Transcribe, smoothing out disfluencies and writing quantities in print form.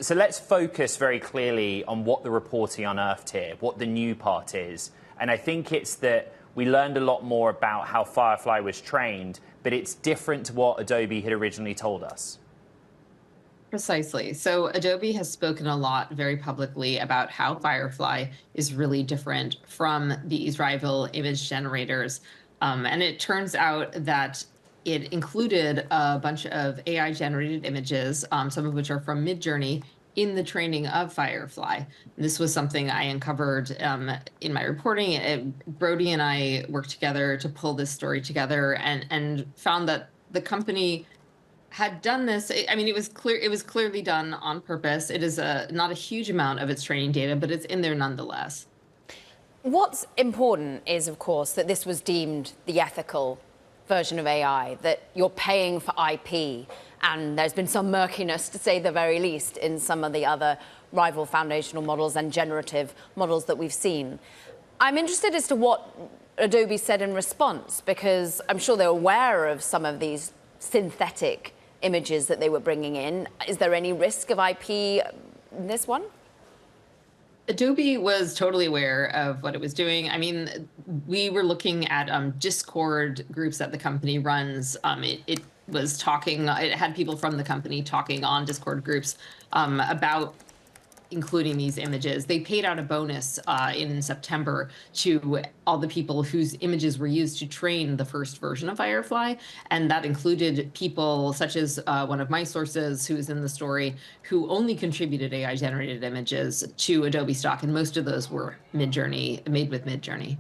So let's focus very clearly on what the reporting unearthed here, what the new part is. And I think it's that we learned a lot more about how Firefly was trained, but it's different to what Adobe had originally told us. Precisely. So Adobe has spoken a lot very publicly about how Firefly is really different from these rival image generators. And it turns out that it included a bunch of AI generated images, some of which are from Midjourney, in the training of Firefly. This was something I uncovered in my reporting. Brody and I worked together to pull this story together and found that the company had done this. I mean, it was clearly done on purpose. It is not a huge amount of its training data, but it's in there nonetheless. What's important is, of course, that this was deemed the ethical version of AI, that you're paying for IP, and there's been some murkiness, to say the very least, in some of the other rival foundational models and generative models that we've seen. I'm interested as to what Adobe said in response, because I'm sure they're aware of some of these synthetic images that they were bringing in. Is there any risk of IP in this one? Adobe was totally aware of what it was doing. I mean, we were looking at Discord groups that the company runs. It was talking, it had people from the company talking on Discord groups about including these images. They paid out a bonus in September to all the people whose images were used to train the first version of Firefly. And that included people such as one of my sources who is in the story, who only contributed AI generated images to Adobe stock. And most of those were made with Midjourney.